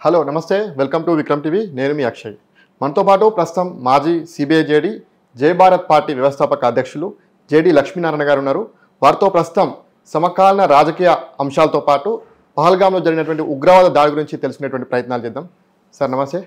Hello నమస్తే, welcome to Vikram TV. నేను మీ అక్షయ్. మనతో పాటు ప్రస్తుతం మాజీ సిబిఐ జేడీ జై భారత్ పార్టీ వ్యవస్థాపక అధ్యక్షులు జేడీ లక్ష్మీనారాయణ గారు ఉన్నారు. వారితో ప్రస్తుతం సమకాలీన రాజకీయ అంశాలతో పాటు పహల్గామ్లో జరిగినటువంటి ఉగ్రవాద దాడి గురించి తెలుసుకునేటువంటి ప్రయత్నాలు చేద్దాం. సార్ నమస్తే.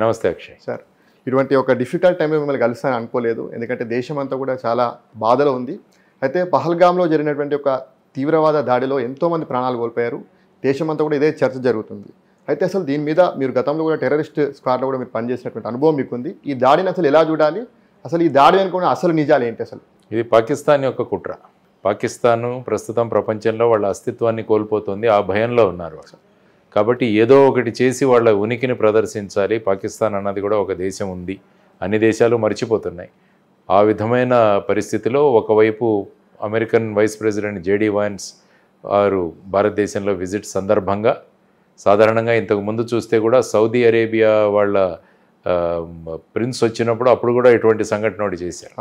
నమస్తే అక్షయ్. సార్, ఇటువంటి ఒక డిఫికల్ట్ టైంలో మిమ్మల్ని కలుస్తానని అనుకోలేదు, ఎందుకంటే దేశం అంతా కూడా చాలా బాధలో ఉంది. అయితే పహల్గామ్లో జరిగినటువంటి ఒక తీవ్రవాద దాడిలో ఎంతోమంది ప్రాణాలు కోల్పోయారు. దేశమంతా కూడా ఇదే చర్చ జరుగుతుంది. అయితే అసలు దీని మీద మీరు గతంలో కూడా టెర్రరిస్ట్ స్క్వాడ్లో కూడా మీరు పనిచేసినటువంటి అనుభవం మీకుంది. ఈ దాడిని అసలు ఎలా చూడాలి, అసలు ఈ దాడి అనుకున్న అసలు నిజాలు ఏంటి? అసలు ఇది పాకిస్తాన్ యొక్క కుట్ర. పాకిస్తాన్ ప్రస్తుతం ప్రపంచంలో వాళ్ళ అస్తిత్వాన్ని కోల్పోతుంది, ఆ భయంలో ఉన్నారు. కాబట్టి ఏదో ఒకటి చేసి వాళ్ళ ఉనికిని ప్రదర్శించాలి. పాకిస్తాన్ అన్నది కూడా ఒక దేశం ఉంది, అన్ని దేశాలు మర్చిపోతున్నాయి. ఆ విధమైన పరిస్థితిలో ఒకవైపు American vice president J D Vance వారు భారతదేశంలో విజిట్ సందర్భంగా సాధారణంగా ఇంతకు ముందు చూస్తే కూడా సౌదీ అరేబియా వాళ్ళ ప్రిన్స్ వచ్చినప్పుడు అప్పుడు కూడా ఇటువంటి సంఘటన ఒకటి చేశారు.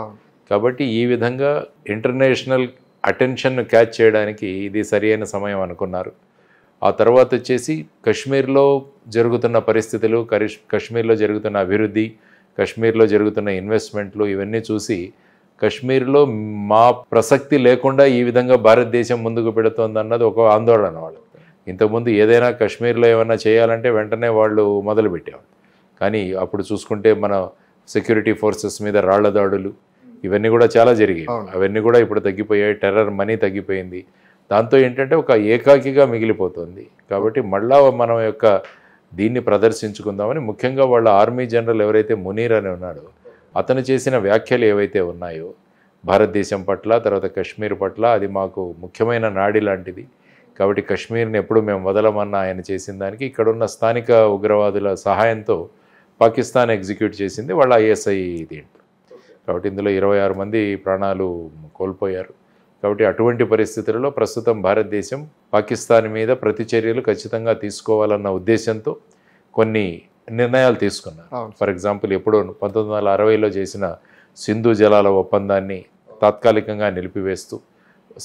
కాబట్టి ఈ విధంగా ఇంటర్నేషనల్ అటెన్షన్ క్యాచ్ చేయడానికి ఇది సరి అయిన సమయం అనుకున్నారు. ఆ తర్వాత వచ్చేసి కశ్మీర్లో జరుగుతున్న పరిస్థితులు, కశ్మీర్లో జరుగుతున్న అభివృద్ధి, కశ్మీర్లో జరుగుతున్న ఇన్వెస్ట్మెంట్లు ఇవన్నీ చూసి కశ్మీర్లో మా ప్రసక్తి లేకుండా ఈ విధంగా భారతదేశం ముందుకు పెడుతోంది అన్నది ఒక ఆందోళన వాళ్ళు. ఇంతకుముందు ఏదైనా కశ్మీర్లో ఏమైనా చేయాలంటే వెంటనే వాళ్ళు మొదలుపెట్టేవాళ్ళు. కానీ అప్పుడు చూసుకుంటే మన సెక్యూరిటీ ఫోర్సెస్ మీద రాళ్ల దాడులు ఇవన్నీ కూడా చాలా జరిగాయి. అవన్నీ కూడా ఇప్పుడు తగ్గిపోయాయి. టెర్రర్ మనీ తగ్గిపోయింది. దాంతో ఏంటంటే ఒక ఏకాకిగా మిగిలిపోతుంది. కాబట్టి మళ్ళా మనం యొక్క దీన్ని ప్రదర్శించుకుందామని ముఖ్యంగా వాళ్ళ ఆర్మీ జనరల్ ఎవరైతే మునీర్ అని ఉన్నాడో అతను చేసిన వ్యాఖ్యలు ఏవైతే ఉన్నాయో భారతదేశం పట్ల, తర్వాత కశ్మీర్ పట్ల, అది మాకు ముఖ్యమైన నాడి లాంటిది. కాబట్టి కశ్మీర్ని ఎప్పుడు మేము వదలమన్నా ఆయన చేసిన దానికి ఇక్కడున్న స్థానిక ఉగ్రవాదుల సహాయంతో పాకిస్తాన్ ఎగ్జిక్యూట్ చేసింది వాళ్ళ ఐఎస్ఐ దీంట్లో. కాబట్టి ఇందులో 26 మంది ప్రాణాలు కోల్పోయారు. కాబట్టి అటువంటి పరిస్థితులలో ప్రస్తుతం భారతదేశం పాకిస్తాన్ మీద ప్రతిచర్యలు ఖచ్చితంగా తీసుకోవాలన్న ఉద్దేశంతో కొన్ని నిర్ణయాలు తీసుకున్నారు. ఫర్ ఎగ్జాంపుల్, ఎప్పుడో 1960లో చేసిన సింధు జలాల ఒప్పందాన్ని తాత్కాలికంగా నిలిపివేస్తూ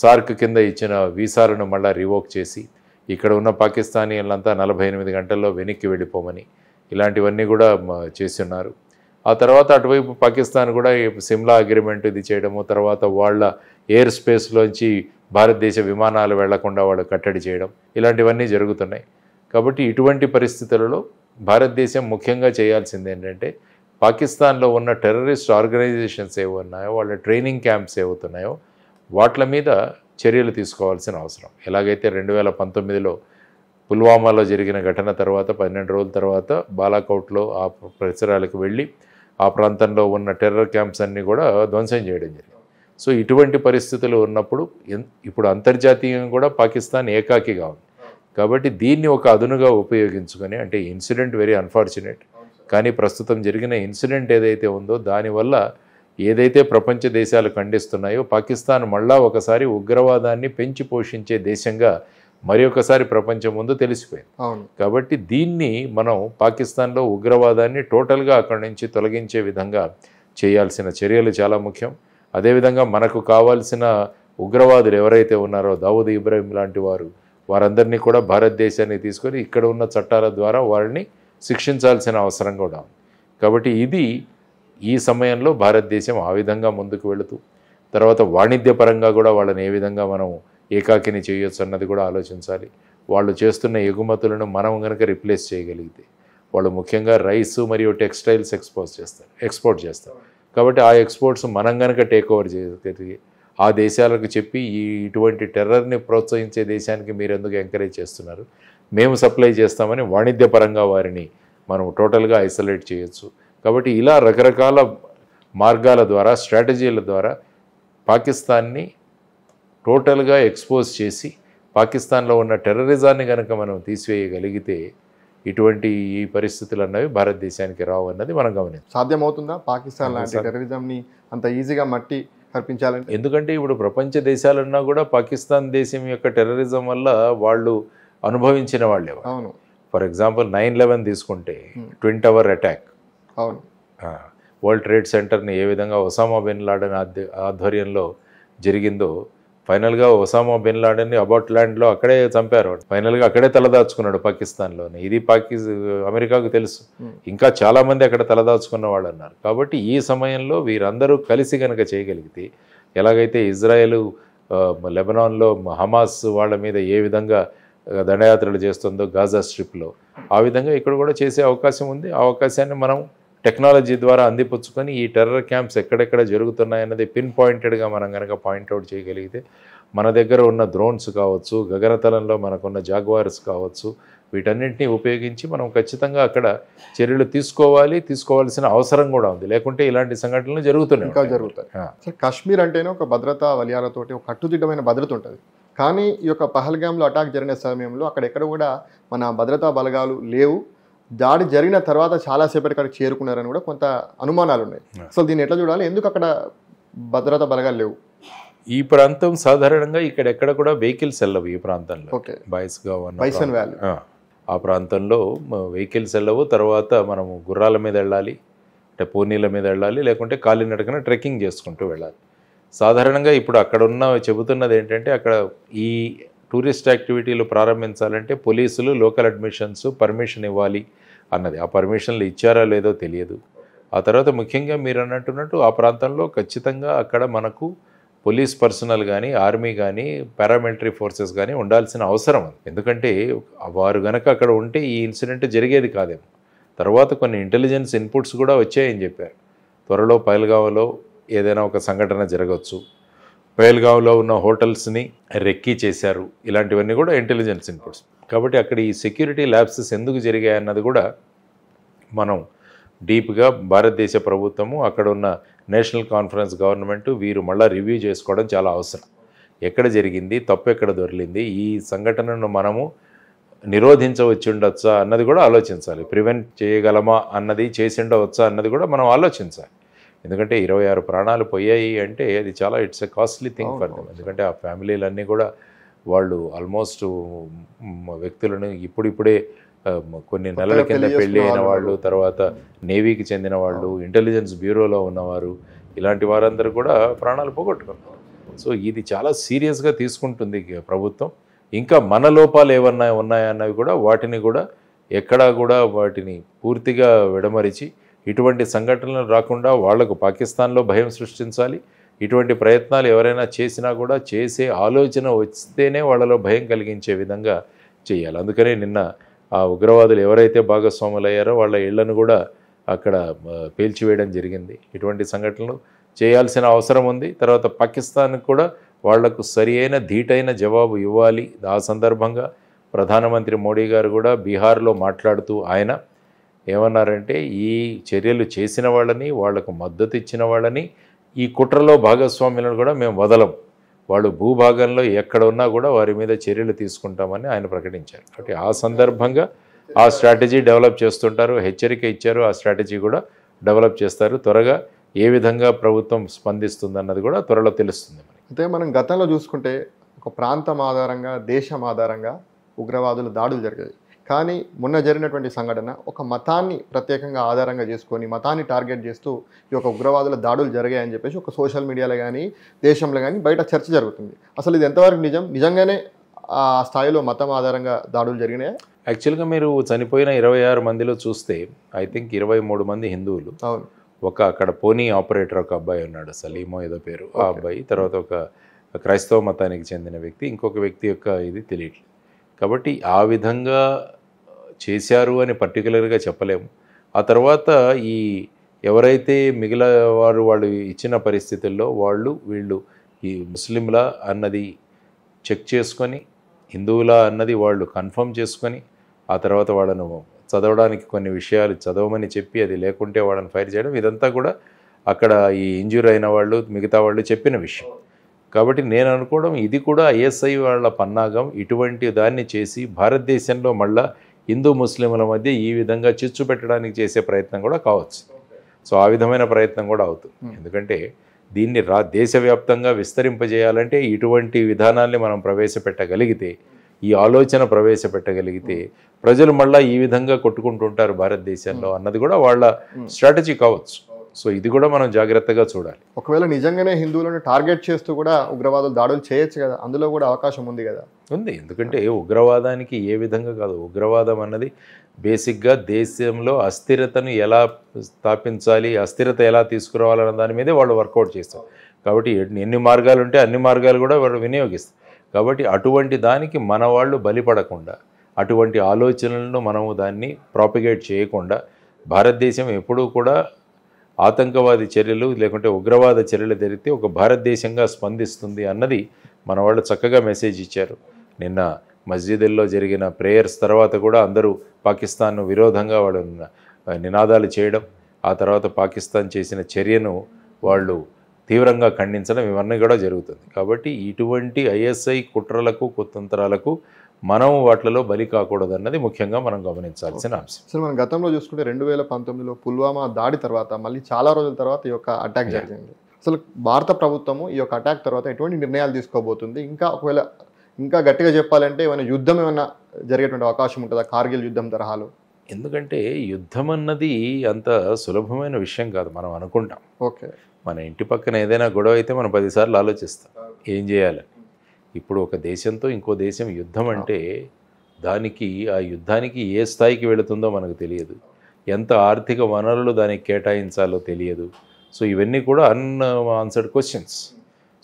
సార్క్ కింద ఇచ్చిన వీసాలను మళ్ళీ రివోక్ చేసి ఇక్కడ ఉన్న పాకిస్తానీలంతా 48 గంటల్లో వెనక్కి వెళ్ళిపోమని ఇలాంటివన్నీ కూడా చేస్తున్నారు. ఆ తర్వాత అటువైపు పాకిస్తాన్ కూడా సిమ్లా అగ్రిమెంట్ ఇది చేయడము, తర్వాత వాళ్ళ ఎయిర్ స్పేస్లోంచి భారతదేశ విమానాలు వెళ్లకుండా వాళ్ళు కట్టడి చేయడం, ఇలాంటివన్నీ జరుగుతున్నాయి. కాబట్టి ఇటువంటి పరిస్థితులలో భారతదేశం ముఖ్యంగా చేయాల్సింది ఏంటంటే పాకిస్తాన్లో ఉన్న టెర్రరిస్ట్ ఆర్గనైజేషన్స్ ఏవి ఉన్నాయో, వాళ్ళ ట్రైనింగ్ క్యాంప్స్ ఏవవుతున్నాయో వాటి మీద చర్యలు తీసుకోవాల్సిన అవసరం. ఎలాగైతే 2019లో పుల్వామాలో జరిగిన ఘటన తర్వాత 12 రోజుల తర్వాత బాలాకోట్లో ఆ పరిసరాలకు వెళ్ళి ఆ ప్రాంతంలో ఉన్న టెర్రర్ క్యాంప్స్ అన్నీ కూడా ధ్వంసం చేయడం జరిగింది. సో ఇటువంటి పరిస్థితులు ఉన్నప్పుడు ఇప్పుడు అంతర్జాతీయంగా కూడా పాకిస్తాన్ ఏకాకిగా ఉంది. కాబట్టి దీన్ని ఒక అదునుగా ఉపయోగించుకొని, అంటే ఇన్సిడెంట్ వెరీ అన్ఫార్చునేట్, కానీ ప్రస్తుతం జరిగిన ఇన్సిడెంట్ ఏదైతే ఉందో దానివల్ల ఏదైతే ప్రపంచ దేశాలు ఖండిస్తున్నాయో పాకిస్తాన్ మళ్ళా ఒకసారి ఉగ్రవాదాన్ని పెంచి పోషించే దేశంగా మరి ఒకసారి ప్రపంచం ముందు తెలిసిపోయింది. కాబట్టి దీన్ని మనం పాకిస్తాన్లో ఉగ్రవాదాన్ని టోటల్గా అక్కడి నుంచి తొలగించే విధంగా చేయాల్సిన చర్యలు చాలా ముఖ్యం. అదేవిధంగా మనకు కావాల్సిన ఉగ్రవాదులు ఎవరైతే ఉన్నారో దావూద్ ఇబ్రాహిం లాంటి వారందరినీ కూడా భారతదేశాన్ని తీసుకొని ఇక్కడ ఉన్న చట్టాల ద్వారా వారిని శిక్షించాల్సిన అవసరం కూడా ఉంది. కాబట్టి ఇది ఈ సమయంలో భారతదేశం ఆ విధంగా ముందుకు వెళుతూ తర్వాత వాణిజ్యపరంగా కూడా వాళ్ళని ఏ విధంగా మనం ఏకాకిని చేయొచ్చు అన్నది కూడా ఆలోచించాలి. వాళ్ళు చేస్తున్న ఎగుమతులను మనం కనుక రిప్లేస్ చేయగలిగితే, వాళ్ళు ముఖ్యంగా రైస్ మరియు టెక్స్టైల్స్ ఎక్స్పోర్ట్ చేస్తారు. కాబట్టి ఆ ఎక్స్పోర్ట్స్ మనం కనుక టేక్ ఓవర్ చేయగలిగి ఆ దేశాలకు చెప్పి ఇటువంటి టెర్రర్ని ప్రోత్సహించే దేశానికి మీరు ఎందుకు ఎంకరేజ్ చేస్తున్నారు, మేము సప్లై చేస్తామని వాణిజ్యపరంగా వారిని మనం టోటల్గా ఐసోలేట్ చేయొచ్చు. కాబట్టి ఇలా రకరకాల మార్గాల ద్వారా, స్ట్రాటజీల ద్వారా పాకిస్తాన్ని టోటల్గా ఎక్స్పోజ్ చేసి పాకిస్తాన్లో ఉన్న టెర్రరిజాన్ని కనుక మనం తీసివేయగలిగితే ఇటువంటి ఈ పరిస్థితులు అన్నవి భారతదేశానికి రావు అన్నది మనం గమనించాలి. సాధ్యమవుతుందా పాకిస్తాన్ లాంటి టెర్రరిజంని అంత ఈజీగా మట్టి కల్పించాలంటే? ఎందుకంటే ఇప్పుడు ప్రపంచ దేశాలన్నా కూడా పాకిస్తాన్ దేశం యొక్క టెర్రరిజం వల్ల వాళ్ళు అనుభవించిన వాళ్ళే. అవును. ఫర్ ఎగ్జాంపుల్ 9/11 తీసుకుంటే ట్విన్ టవర్ అటాక్, అవును, వరల్డ్ ట్రేడ్ సెంటర్ని ఏ విధంగా ఒసామా బిన్ లాడెన్ ఆధ్వర్యంలో జరిగిందో ఫైనల్గా ఒసామా బిన్ లాడెన్ని అబౌట్ ల్యాండ్లో అక్కడే చంపారు. ఫైనల్గా అక్కడే తలదాచుకున్నాడు పాకిస్తాన్లోనే. ఇది అమెరికాకు తెలుసు. ఇంకా చాలామంది అక్కడ తలదాచుకున్న వాళ్ళు అన్నారు. కాబట్టి ఈ సమయంలో వీరందరూ కలిసి కనుక చేయగలిగితే, ఎలాగైతే ఇజ్రాయెల్ లెబనాన్లో హమాస్ వాళ్ళ మీద ఏ విధంగా దండయాత్రలు చేస్తుందో గాజా స్ట్రిప్లో, ఆ విధంగా ఇక్కడ కూడా చేసే అవకాశం ఉంది. ఆ అవకాశాన్ని మనం టెక్నాలజీ ద్వారా అందిపుచ్చుకొని ఈ టెర్రర్ క్యాంప్స్ ఎక్కడెక్కడ జరుగుతున్నాయన్నది పిన్ పాయింటెడ్గా మనం కనుక పాయింట్అవుట్ చేయగలిగితే, మన దగ్గర ఉన్న డ్రోన్స్ కావచ్చు, గగనతలంలో మనకున్న జాగ్వార్స్ కావచ్చు, వీటన్నింటినీ ఉపయోగించి మనం ఖచ్చితంగా అక్కడ చర్యలు తీసుకోవాల్సిన అవసరం కూడా ఉంది. లేకుంటే ఇలాంటి సంఘటనలు జరుగుతున్నాయి. సార్, కాశ్మీర్ అంటేనే ఒక భద్రతా వలయాలతోటి ఒక కట్టుదిట్టమైన భద్రత ఉంటుంది. కానీ ఈ యొక్క పహల్గామ్లో అటాక్ జరిగిన సమయంలో అక్కడెక్కడ కూడా మన భద్రతా బలగాలు లేవు. దాడి జరిగిన తర్వాత చాలాసేపటి అక్కడికి చేరుకున్నారని కూడా కొంత అనుమానాలు ఉన్నాయి. అసలు దీన్ని ఎట్లా చూడాలి? ఎందుకు అక్కడ భద్రతా బలగాలు లేవు? ఈ ప్రాంతం సాధారణంగా ఇక్కడెక్కడ కూడా వెహికల్స్ వెళ్ళవు. ఈ ప్రాంతంలో బైసన్ వ్యాలీ ఆ ప్రాంతంలో వెహికల్స్ వెళ్ళవు. తర్వాత మనము గుర్రాల మీద వెళ్ళాలి, అంటే పోనీల మీద వెళ్ళాలి, లేకుంటే కాలినడకన ట్రెక్కింగ్ చేసుకుంటూ వెళ్ళాలి. సాధారణంగా ఇప్పుడు అక్కడ చెబుతున్నది ఏంటంటే, అక్కడ ఈ టూరిస్ట్ యాక్టివిటీలు ప్రారంభించాలంటే పోలీసులు లోకల్ అడ్మిషన్స్ పర్మిషన్ ఇవ్వాలి అన్నది. ఆ పర్మిషన్లు ఇచ్చారా లేదో తెలియదు. ఆ తర్వాత ముఖ్యంగా మీరు అన్నట్టున్నట్టు ఆ ప్రాంతంలో ఖచ్చితంగా అక్కడ మనకు పోలీస్ పర్సనల్ కానీ, ఆర్మీ కానీ, పారామిలిటరీ ఫోర్సెస్ కానీ ఉండాల్సిన అవసరం ఉంది. ఎందుకంటే వారు గనక అక్కడ ఉంటే ఈ ఇన్సిడెంట్ జరిగేది కాదేమో. తర్వాత కొన్ని ఇంటెలిజెన్స్ ఇన్పుట్స్ కూడా వచ్చాయని చెప్పారు. త్వరలో పహల్గామ్లో ఏదైనా ఒక సంఘటన జరగవచ్చు, పహల్గామ్లో ఉన్న హోటల్స్ని రెక్కీ చేశారు, ఇలాంటివన్నీ కూడా ఇంటెలిజెన్స్ ఇన్పుట్స్. కాబట్టి అక్కడ ఈ సెక్యూరిటీ ల్యాప్సెస్ ఎందుకు జరిగాయన్నది కూడా మనం డీప్గా భారతదేశ ప్రభుత్వము, అక్కడ ఉన్న నేషనల్ కాన్ఫరెన్స్ గవర్నమెంట్ వీరు మళ్ళీ రివ్యూ చేసుకోవడం చాలా అవసరం. ఎక్కడ జరిగింది, తప్పు ఎక్కడ దొరికింది, ఈ సంఘటనను మనము నిరోధించవచ్చుండొచ్చా అన్నది కూడా ఆలోచించాలి. ప్రివెంట్ చేయగలమా అన్నది, చేసిండవచ్చా అన్నది కూడా మనం ఆలోచించాలి. ఎందుకంటే 26 ప్రాణాలు పోయాయి అంటే అది చాలా it's a costly thing for them. ఎందుకంటే ఆ ఫ్యామిలీలన్నీ కూడా వాళ్ళు ఆల్మోస్ట్ వ్యక్తులను ఇప్పుడిప్పుడే కొన్ని నెలల కింద పెళ్ళి అయిన వాళ్ళు, తర్వాత నేవీకి చెందిన వాళ్ళు, ఇంటెలిజెన్స్ బ్యూరోలో ఉన్నవారు, ఇలాంటి వారందరూ కూడా ప్రాణాలు పోగొట్టుకున్నారు. సో ఇది చాలా సీరియస్గా తీసుకుంటుంది ప్రభుత్వం. ఇంకా మన లోపాలు ఏమన్నా ఉన్నాయన్నవి కూడా వాటిని కూడా ఎక్కడా కూడా వాటిని పూర్తిగా విడమరిచి ఇటువంటి సంఘటనలు రాకుండా వాళ్లకు పాకిస్తాన్లో భయం సృష్టించాలి. ఇటువంటి ప్రయత్నాలు ఎవరైనా చేసినా కూడా చేసే ఆలోచన వస్తేనే వాళ్ళలో భయం కలిగించే విధంగా చేయాలి. అందుకనే నిన్న ఆ ఉగ్రవాదులు ఎవరైతే భాగస్వాములయ్యారో వాళ్ళ ఇళ్లను కూడా అక్కడ పేల్చివేయడం జరిగింది. ఇటువంటి సంఘటనలు చేయాల్సిన అవసరం ఉంది. తర్వాత పాకిస్తాన్కి కూడా వాళ్లకు సరి అయిన ధీటైన జవాబు ఇవ్వాలి. ఆ సందర్భంగా ప్రధానమంత్రి మోడీ గారు కూడా బీహార్లో మాట్లాడుతూ ఆయన ఏమన్నారంటే, ఈ చర్యలు చేసిన వాళ్ళని, వాళ్లకు మద్దతు ఇచ్చిన వాళ్ళని, ఈ కుట్రలో భాగస్వాములను కూడా మేము వదలం, వాళ్ళు భూభాగంలో ఎక్కడ ఉన్నా కూడా వారి మీద చర్యలు తీసుకుంటామని ఆయన ప్రకటించారు. కాబట్టి ఆ సందర్భంగా ఆ స్ట్రాటజీ డెవలప్ చేస్తుంటారు. హెచ్చరిక ఇచ్చారు, ఆ స్ట్రాటజీ కూడా డెవలప్ చేస్తారు. త్వరగా ఏ విధంగా ప్రభుత్వం స్పందిస్తుందన్నది కూడా త్వరలో తెలుస్తుంది. అయితే మనం గతంలో చూసుకుంటే ఒక ప్రాంతం ఆధారంగా, దేశం ఆధారంగా ఉగ్రవాదులు దాడులు జరిగాయి. కానీ మొన్న జరిగినటువంటి సంఘటన ఒక మతాన్ని ప్రత్యేకంగా ఆధారంగా చేసుకొని, మతాన్ని టార్గెట్ చేస్తూ ఈ యొక్క ఉగ్రవాదుల దాడులు జరిగాయని చెప్పేసి ఒక సోషల్ మీడియాలో కానీ, దేశంలో కానీ బయట చర్చ జరుగుతుంది. అసలు ఇది ఎంతవరకు నిజంగానే ఆ స్థాయిలో మతం ఆధారంగా దాడులు జరిగినాయా? యాక్చువల్గా మీరు చనిపోయిన 26 మందిలో చూస్తే ఐ థింక్ 23 మంది హిందువులు. అవును. అక్కడ పోనీ ఆపరేటర్ ఒక అబ్బాయి ఉన్నాడు, సలీమో ఏదో పేరు, ఆ అబ్బాయి. తర్వాత ఒక క్రైస్తవ మతానికి చెందిన వ్యక్తి, ఇంకొక వ్యక్తి యొక్క ఇది తెలియట్లేదు. కాబట్టి ఆ విధంగా చేశారు అని పర్టికులర్గా చెప్పలేము. ఆ తర్వాత ఈ ఎవరైతే మిగిలిన వాళ్ళు ఇచ్చిన పరిస్థితుల్లో వీళ్ళు ఈ ముస్లింలా అన్నది చెక్ చేసుకొని, హిందువులా అన్నది వాళ్ళు కన్ఫర్మ్ చేసుకొని, ఆ తర్వాత వాళ్ళను చదవడానికి కొన్ని విషయాలు చదవమని చెప్పి అది లేకుంటే వాళ్ళని ఫైర్ చేయడం, ఇదంతా కూడా అక్కడ ఈ ఇంజ్యూర్ అయిన వాళ్ళు మిగతా వాళ్ళు చెప్పిన విషయం. కాబట్టి నేను అనుకోవడం ఇది కూడా ఐఎస్ఐ వాళ్ళ పన్నాగం. ఇటువంటి దాన్ని చేసి భారతదేశంలో మళ్ళా హిందూ ముస్లింల మధ్య ఈ విధంగా చిచ్చు పెట్టడానికి చేసే ప్రయత్నం కూడా కావచ్చు. సో ఆ విధమైన ప్రయత్నం కూడా అవుతుంది. ఎందుకంటే దీన్ని దేశవ్యాప్తంగా విస్తరింపజేయాలంటే ఇటువంటి విధానాల్ని మనం ప్రవేశపెట్టగలిగితే, ఈ ఆలోచన ప్రవేశపెట్టగలిగితే ప్రజలు మళ్ళీ ఈ విధంగా కొట్టుకుంటుంటారు భారతదేశంలో అన్నది కూడా వాళ్ళ స్ట్రాటజీ కావచ్చు. సో ఇది కూడా మనం జాగ్రత్తగా చూడాలి. ఒకవేళ నిజంగానే హిందువులను టార్గెట్ చేస్తూ కూడా ఉగ్రవాదులు దాడులు చేయొచ్చు కదా, అందులో కూడా అవకాశం ఉంది కదా. ఉంది, ఎందుకంటే ఉగ్రవాదానికి ఏ విధంగా కాదు, ఉగ్రవాదం అన్నది బేసిక్గా దేశంలో అస్థిరతను ఎలా స్థాపించాలి, అస్థిరత ఎలా తీసుకురావాలన్న దాని మీదే వాళ్ళు వర్కౌట్ చేస్తారు. కాబట్టి ఎన్ని మార్గాలు ఉంటే అన్ని మార్గాలు కూడా వాళ్ళు వినియోగిస్తారు. కాబట్టి అటువంటి దానికి మన వాళ్ళు బలిపడకుండా, అటువంటి ఆలోచనలను మనము దాన్ని ప్రాపిగేట్ చేయకుండా, భారతదేశం ఎప్పుడూ కూడా ఆతంకవాది చర్యలు లేకుంటే ఉగ్రవాద చర్యలు జరిగితే ఒక భారతదేశంగా స్పందిస్తుంది అన్నది మన వాళ్ళు చక్కగా మెసేజ్ ఇచ్చారు. నిన్న మస్జిదుల్లో జరిగిన ప్రేయర్స్ తర్వాత కూడా అందరూ పాకిస్తాన్ను విరోధంగా వాళ్ళు నినాదాలు చేయడం, ఆ తర్వాత పాకిస్తాన్ చేసిన చర్యను వాళ్ళు తీవ్రంగా ఖండించడం, ఇవన్నీ కూడా జరుగుతుంది. కాబట్టి ఇటువంటి ఐఎస్ఐ కుట్రలకు కుతంత్రాలకు మనం వాటిలో బలి కాకూడదన్నది ముఖ్యంగా మనం గమనించాల్సిన అంశం. అసలు మనం గతంలో చూసుకుంటే 2019లో పుల్వామా దాడి తర్వాత మళ్ళీ చాలా రోజుల తర్వాత ఈ యొక్క అటాక్ జరిగింది. అసలు భారత ప్రభుత్వము ఈ యొక్క అటాక్ తర్వాత ఎటువంటి నిర్ణయాలు తీసుకోబోతుంది? ఇంకా ఒకవేళ ఇంకా గట్టిగా చెప్పాలంటే ఏమైనా యుద్ధం ఏమైనా జరిగేటువంటి అవకాశం ఉంటుందా, కార్గిల్ యుద్ధం తరహాలో? ఎందుకంటే యుద్ధం అన్నది అంత సులభమైన విషయం కాదు, మనం అనుకుంటాం. ఓకే, మన ఇంటి పక్కన ఏదైనా గొడవ అయితే మనం 10 సార్లు ఆలోచిస్తాం ఏం చేయాలని. ఇప్పుడు ఒక దేశంతో ఇంకో దేశం యుద్ధం అంటే దానికి ఆ యుద్ధానికి ఏ స్థాయికి వెళుతుందో మనకు తెలియదు, ఎంత ఆర్థిక వనరులు దానికి కేటాయించాలో తెలియదు. సో ఇవన్నీ కూడా అన్ఆన్సర్డ్ క్వశ్చన్స్.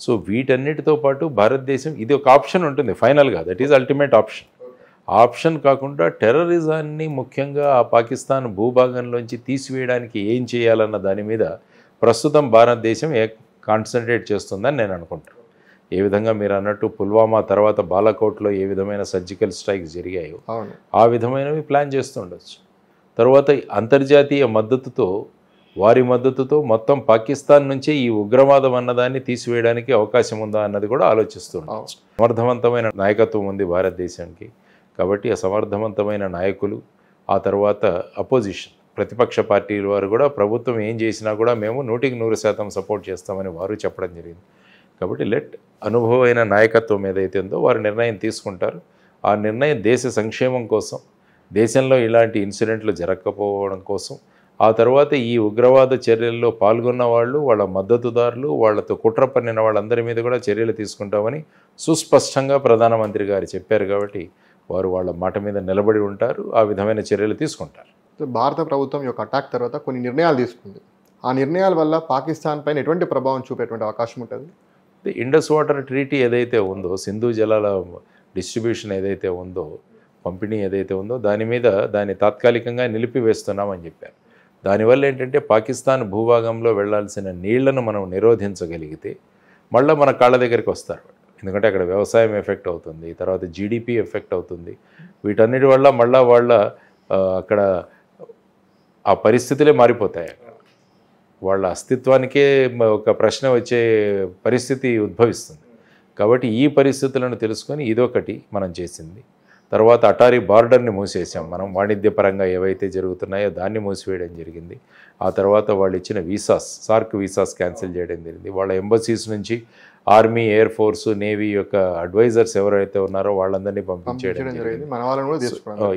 సో వీటన్నిటితో పాటు భారతదేశం ఇది ఒక ఆప్షన్ ఉంటుంది ఫైనల్గా, that is ultimate option. Option కాకుండా టెర్రరిజాన్ని ముఖ్యంగా ఆ పాకిస్తాన్ భూభాగంలోంచి తీసివేయడానికి ఏం చేయాలన్న దాని మీద ప్రస్తుతం భారతదేశం కాన్సన్ట్రేట్ చేస్తుందని నేను అనుకుంటాను. ఏ విధంగా మీరు అన్నట్టు పుల్వామా తర్వాత బాలాకోట్లో ఏ విధమైన సర్జికల్ స్ట్రైక్స్ జరిగాయో ఆ విధమైనవి ప్లాన్ చేస్తుండొచ్చు. తర్వాత అంతర్జాతీయ మద్దతుతో, వారి మద్దతుతో మొత్తం పాకిస్తాన్ నుంచే ఈ ఉగ్రవాదం అన్నదాన్ని తీసివేయడానికి అవకాశం ఉందా అన్నది కూడా ఆలోచిస్తుండొచ్చు. సమర్థవంతమైన నాయకత్వం ఉంది భారతదేశానికి. కాబట్టి ఆ సమర్థవంతమైన నాయకులు, ఆ తర్వాత అపోజిషన్ ప్రతిపక్ష పార్టీల వారు కూడా ప్రభుత్వం ఏం చేసినా కూడా మేము 100% సపోర్ట్ చేస్తామని వారు చెప్పడం జరిగింది. కాబట్టి అనుభవమైన నాయకత్వం ఏదైతే ఉందో వారు నిర్ణయం తీసుకుంటారు. ఆ నిర్ణయం దేశ సంక్షేమం కోసం, దేశంలో ఇలాంటి ఇన్సిడెంట్లు జరగకపోవడం కోసం, ఆ తర్వాత ఈ ఉగ్రవాద చర్యల్లో పాల్గొన్న వాళ్ళు, వాళ్ళ మద్దతుదారులు, వాళ్ళతో కుట్ర పన్నిన వాళ్ళందరి మీద కూడా చర్యలు తీసుకుంటామని సుస్పష్టంగా ప్రధానమంత్రి గారు చెప్పారు. కాబట్టి వారు వాళ్ళ మాట మీద నిలబడి ఉంటారు, ఆ విధమైన చర్యలు తీసుకుంటారు. భారత ప్రభుత్వం యొక్క అటాక్ తర్వాత కొన్ని నిర్ణయాలు తీసుకుంది. ఆ నిర్ణయాల వల్ల పాకిస్తాన్ పైన ఎటువంటి ప్రభావం చూపేటువంటి అవకాశం ఉంటుంది? ఇండస్ వాటర్ ట్రీటీ ఏదైతే ఉందో, సింధు జలాల డిస్ట్రిబ్యూషన్ ఏదైతే ఉందో, పంపిణీ ఏదైతే ఉందో దాన్ని తాత్కాలికంగా నిలిపివేస్తున్నామని చెప్పారు. దానివల్ల ఏంటంటే పాకిస్తాన్ భూభాగంలో వెళ్లాల్సిన నీళ్లను మనం నిరోధించగలిగితే మళ్ళీ మన కాళ్ళ దగ్గరికి వస్తారు. ఎందుకంటే అక్కడ వ్యవసాయం ఎఫెక్ట్ అవుతుంది, తర్వాత జీడిపి ఎఫెక్ట్ అవుతుంది. వీటన్నిటి వల్ల మళ్ళీ అక్కడ ఆ పరిస్థితులే మారిపోతాయి. వాళ్ళ అస్తిత్వానికే ఒక ప్రశ్న వచ్చే పరిస్థితి ఉద్భవిస్తుంది. కాబట్టి ఈ పరిస్థితులను తెలుసుకొని ఇదొకటి మనం చేసింది. తర్వాత అటారీ బార్డర్ని మూసేసాం మనం, వాణిజ్యపరంగా ఏవైతే జరుగుతున్నాయో దాన్ని మూసివేయడం జరిగింది. ఆ తర్వాత వాళ్ళు ఇచ్చిన వీసాస్, సార్క్ వీసాస్ క్యాన్సిల్ చేయడం జరిగింది. వాళ్ళ ఎంబసీస్ నుంచి ఆర్మీ, ఎయిర్ ఫోర్సు, నేవీ యొక్క అడ్వైజర్స్ ఎవరైతే ఉన్నారో వాళ్ళందరినీ పంపించేయడం జరిగింది.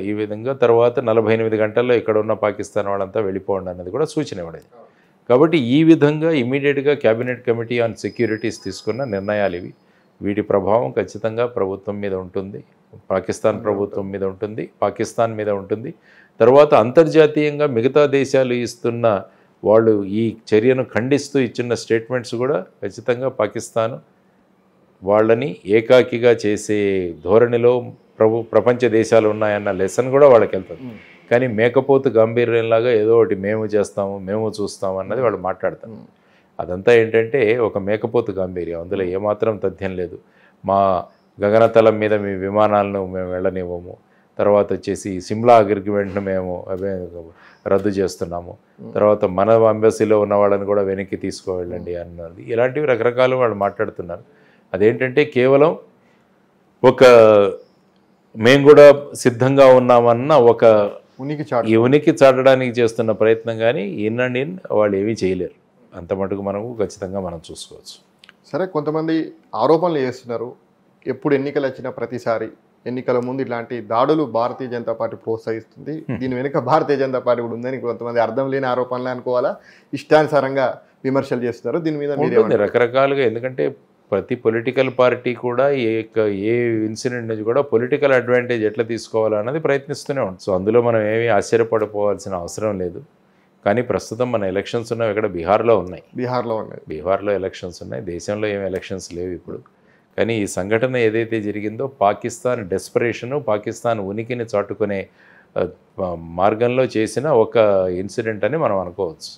ఈ విధంగా తర్వాత 48 గంటల్లో ఇక్కడ ఉన్న పాకిస్తాన్ వాళ్ళంతా వెళ్ళిపోండి అన్నది కూడా సూచన ఇవ్వడం. కాబట్టి ఈ విధంగా ఇమీడియట్గా క్యాబినెట్ కమిటీ ఆన్ సెక్యూరిటీస్ తీసుకున్న నిర్ణయాలు ఇవి. వీటి ప్రభావం ఖచ్చితంగా ప్రభుత్వం మీద ఉంటుంది, పాకిస్తాన్ ప్రభుత్వం మీద ఉంటుంది, పాకిస్తాన్ మీద ఉంటుంది. తర్వాత అంతర్జాతీయంగా మిగతా దేశాలు ఇస్తున్న వాళ్ళు ఈ చర్యను ఖండిస్తూ ఇచ్చిన స్టేట్మెంట్స్ కూడా ఖచ్చితంగా పాకిస్తాన్ వాళ్ళని ఏకాకిగా చేసే ధోరణిలో ప్రపంచ దేశాలు ఉన్నాయన్న లెసన్ కూడా వాళ్ళకి వెళ్తుంది. కానీ మేకపోతు గంభీర్యంలాగా ఏదో ఒకటి మేము చేస్తాము, మేము చూస్తాము అన్నది వాళ్ళు మాట్లాడతారు. అదంతా ఏంటంటే ఒక మేకపోతు గాంభీర్యం, అందులో ఏమాత్రం తథ్యం లేదు. మా గగనతలం మీద మీ విమానాలను మేము వెళ్ళనివ్వము, తర్వాత వచ్చేసి సిమ్లా అగ్రిమెంట్ను మేము రద్దు చేస్తున్నాము, తర్వాత మన ఎంబసీలో ఉన్న వాళ్ళని కూడా వెనక్కి తీసుకువెళ్ళండి అన్నది, ఇలాంటివి రకరకాలు వాళ్ళు మాట్లాడుతున్నారు. అదేంటంటే కేవలం ఒక మేము కూడా సిద్ధంగా ఉన్నామన్న ఒక ఉనికి చాటడానికి చేస్తున్న ప్రయత్నం, కానీ ఇన్ వాళ్ళు ఏమీ చేయలేరు. అంత మటుకు మనకు ఖచ్చితంగా మనం చూసుకోవచ్చు. సరే, కొంతమంది ఆరోపణలు చేస్తున్నారు, ఎప్పుడు ఎన్నికలు వచ్చినా ప్రతిసారి ఎన్నికల ముందు ఇట్లాంటి దాడులు భారతీయ జనతా పార్టీ ప్రోత్సహిస్తుంది, దీని వెనుక భారతీయ జనతా పార్టీ కూడా ఉందని కొంతమంది అర్థం లేని ఆరోపణలు అనుకోవాలా, ఇష్టానుసారంగా విమర్శలు చేస్తున్నారు. దీని మీద ఉంటుంది రకరకాలుగా. ఎందుకంటే ప్రతి పొలిటికల్ పార్టీ కూడా ఏ ఇన్సిడెంట్ నుంచి కూడా పొలిటికల్ అడ్వాంటేజ్ ఎట్లా తీసుకోవాలన్నది ప్రయత్నిస్తూనే ఉంటుంది. సో అందులో మనం ఏమీ ఆశ్చర్యపడిపోవాల్సిన అవసరం లేదు. కానీ ప్రస్తుతం మన ఎలక్షన్స్ ఉన్నవి ఇక్కడ బీహార్లో ఉన్నాయి. బీహార్లో ఎలక్షన్స్ ఉన్నాయి, దేశంలో ఏమి ఎలక్షన్స్ లేవు ఇప్పుడు. కానీ ఈ సంఘటన ఏదైతే జరిగిందో పాకిస్తాన్ డెస్పరేషను, పాకిస్తాన్ ఉనికిని చాటుకునే మార్గంలో చేసిన ఒక ఇన్సిడెంట్ అని మనం అనుకోవచ్చు.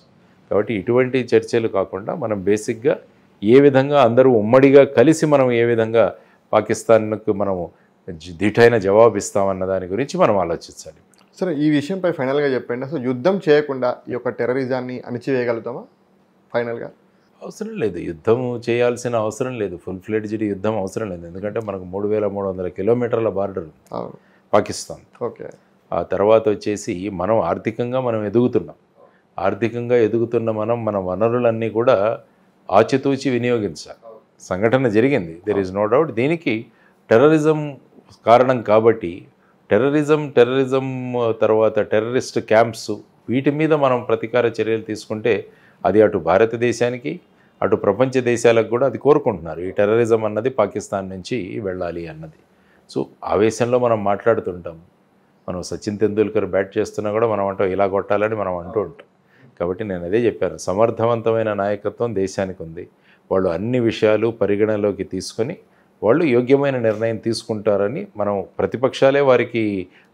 కాబట్టి ఇటువంటి చర్చలు కాకుండా మనం బేసిక్గా ఏ విధంగా అందరూ ఉమ్మడిగా కలిసి మనం ఏ విధంగా పాకిస్తాన్కు మనము దిటైన జవాబు ఇస్తామన్న దాని గురించి మనం ఆలోచించాలి. సరే, ఈ విషయంపై ఫైనల్గా చెప్పండి. అసలు యుద్ధం చేయకుండా ఈ యొక్క టెర్రరిజాన్ని అణిచివేయగలుగుతామా ఫైనల్గా? అవసరం లేదు, యుద్ధం చేయాల్సిన అవసరం లేదు, ఫుల్ ఫ్లెడ్జ్డ్ యుద్ధం అవసరం లేదు. ఎందుకంటే మనకు 3300 కిలోమీటర్ల బార్డర్ పాకిస్తాన్. ఓకే. ఆ తర్వాత వచ్చేసి మనం ఆర్థికంగా ఎదుగుతున్నాం. ఆర్థికంగా ఎదుగుతున్న మన వనరులన్నీ కూడా ఆచితూచి వినియోగించాలి. సంఘటన జరిగింది, దెర్ ఈజ్ నో డౌట్. దీనికి టెర్రరిజం కారణం కాబట్టి టెర్రరిజం తర్వాత టెర్రరిస్ట్ క్యాంప్స్ వీటి మీద మనం ప్రతీకార చర్యలు తీసుకుంటే అది అటు భారతదేశానికి అటు ప్రపంచ దేశాలకు కూడా అది కోరుకుంటున్నారు. ఈ టెర్రరిజం అన్నది పాకిస్తాన్ నుంచి వెళ్ళాలి అన్నది. సో ఆవేశంలో మనం మాట్లాడుతుంటాం. మనం సచిన్ తెందూల్కర్ బ్యాట్ చేస్తున్నా కూడా మనం అంటాం ఇలా కొట్టాలని మనం అంటూ ఉంటాం. కాబట్టి నేను అదే చెప్పాను, సమర్థవంతమైన నాయకత్వం దేశానికి ఉంది. వాళ్ళు అన్ని విషయాలు పరిగణలోకి తీసుకొని వాళ్ళు యోగ్యమైన నిర్ణయం తీసుకుంటారని మనం ప్రతిపక్షాలే వారికి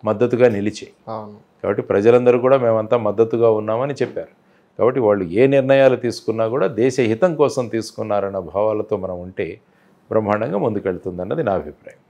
మద్దతుగా నిలిచాయి. కాబట్టి ప్రజలందరూ కూడా మేమంతా మద్దతుగా ఉన్నామని చెప్పారు. కాబట్టి వాళ్ళు ఏ నిర్ణయాలు తీసుకున్నా కూడా దేశ హితం కోసం తీసుకున్నారన్న భావాలతో మనం ఉంటే బ్రహ్మాండంగా ముందుకెళ్తుందన్నది నా అభిప్రాయం.